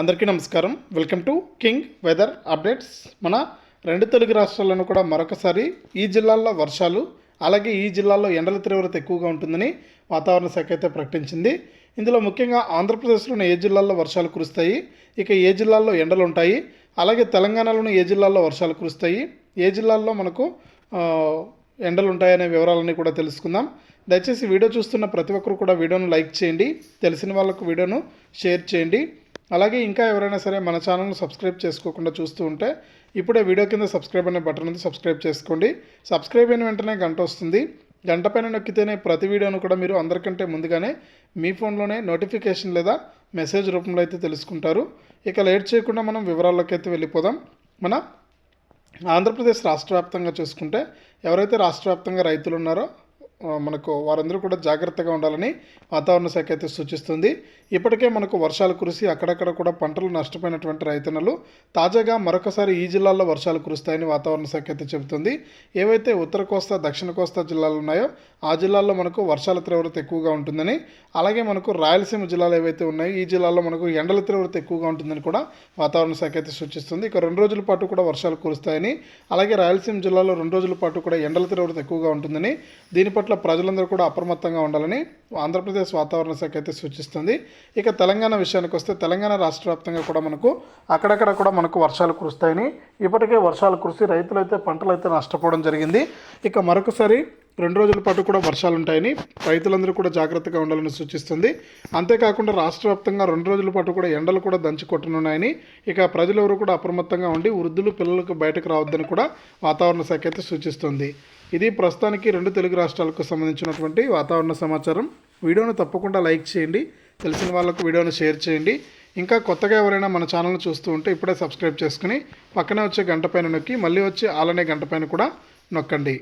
అందరికీ నమస్కారం. Welcome to king weather updates. మన రెండు తెలుగు రాష్ట్రాలను కూడా మరొకసారి ఈ జిల్లాల్లో వర్షాలు, అలాగే ఈ జిల్లాల్లో ఎండల తీవ్రత ఎక్కువగా ఉంటుందని వాతావరణ శాఖ అయితే ప్రకటించింది. ఇందులో ముఖ్యంగా ఆంధ్రప్రదేశ్లోని ఏ జిల్లాల్లో వర్షాలు కురుస్తాయి, ఇక ఏ జిల్లాల్లో ఎండలు ఉంటాయి, అలాగే తెలంగాణలోని ఏ జిల్లాల్లో వర్షాలు కురుస్తాయి, ఏ జిల్లాల్లో మనకు ఎండలు ఉంటాయనే వివరాలన్నీ కూడా తెలుసుకుందాం. దయచేసి వీడియో చూస్తున్న ప్రతి ఒక్కరు కూడా వీడియోను లైక్ చేయండి, తెలిసిన వాళ్ళకు వీడియోను షేర్ చేయండి. అలాగే ఇంకా ఎవరైనా సరే మన ఛానల్ను సబ్స్క్రైబ్ చేసుకోకుండా చూస్తూ ఉంటే ఇప్పుడే వీడియో కింద సబ్స్క్రైబ్ అనే బటన్ ఉంది, సబ్స్క్రైబ్ చేసుకోండి. సబ్స్క్రైబ్ అయిన వెంటనే గంట వస్తుంది. గంట పైన నొక్కితేనే ప్రతి వీడియోను కూడా మీరు అందరికంటే ముందుగానే మీ ఫోన్లోనే నోటిఫికేషన్ లేదా మెసేజ్ రూపంలో అయితే తెలుసుకుంటారు. ఇక లేట్ చేయకుండా మనం వివరాల్లోకి అయితే వెళ్ళిపోదాం. మన ఆంధ్రప్రదేశ్ రాష్ట్ర వ్యాప్తంగా చూసుకుంటే ఎవరైతే రాష్ట్ర వ్యాప్తంగా రైతులు ఉన్నారో మనకు వారందరూ కూడా జాగ్రత్తగా ఉండాలని వాతావరణ శాఖ అయితే సూచిస్తుంది. ఇప్పటికే మనకు వర్షాలు కురిసి అక్కడక్కడ కూడా పంటలు నష్టపోయినటువంటి రైతన్నలు తాజాగా మరొకసారి ఈ జిల్లాల్లో వర్షాలు కురుస్తాయని వాతావరణ శాఖ అయితే చెబుతుంది. ఏవైతే ఉత్తర కోస్తా, దక్షిణ కోస్తా జిల్లాలు ఉన్నాయో ఆ జిల్లాల్లో మనకు వర్షాల తీవ్రత ఎక్కువగా ఉంటుందని, అలాగే మనకు రాయలసీమ జిల్లాలు ఏవైతే ఉన్నాయో ఈ జిల్లాల్లో మనకు ఎండల తీవ్రత ఎక్కువగా ఉంటుందని కూడా వాతావరణ శాఖ అయితే సూచిస్తుంది. ఇక 2 రోజుల పాటు కూడా వర్షాలు కురుస్తాయని, అలాగే రాయలసీమ జిల్లాలో 2 రోజుల పాటు కూడా ఎండల తీవ్రత ఎక్కువగా ఉంటుందని, దీని పట్ల ప్రజలందరూ కూడా అప్రమత్తంగా ఉండాలని ఆంధ్రప్రదేశ్ వాతావరణ శాఖ అయితే సూచిస్తుంది. ఇక తెలంగాణ విషయానికి వస్తే తెలంగాణ రాష్ట్ర వ్యాప్తంగా కూడా మనకు అక్కడక్కడ కూడా మనకు వర్షాలు కురుస్తాయని, ఇప్పటికే వర్షాలు కురిసి రైతులైతే పంటలైతే నష్టపోవడం జరిగింది. ఇక మరొకసారి 2 రోజుల పాటు కూడా వర్షాలు ఉంటాయని రైతులందరూ కూడా జాగ్రత్తగా ఉండాలని సూచిస్తుంది. అంతేకాకుండా రాష్ట్ర వ్యాప్తంగా 2 రోజుల పాటు కూడా ఎండలు కూడా దంచి కొట్టనున్నాయని, ఇక ప్రజలెవరూ కూడా అప్రమత్తంగా ఉండి వృద్ధులు పిల్లలకు బయటకు రావద్దని కూడా వాతావరణ శాఖ అయితే సూచిస్తుంది. ఇది ప్రస్తుతానికి 2 తెలుగు రాష్ట్రాలకు సంబంధించినటువంటి వాతావరణ సమాచారం. వీడియోను తప్పకుండా లైక్ చేయండి, తెలిసిన వాళ్ళకు వీడియోను షేర్ చేయండి. ఇంకా కొత్తగా ఎవరైనా మన ఛానల్ను చూస్తూ ఉంటే ఇప్పుడే సబ్స్క్రైబ్ చేసుకుని పక్కనే వచ్చే గంట పైన నొక్కి మళ్ళీ వచ్చి ఆలనే గంట పైన కూడా నొక్కండి.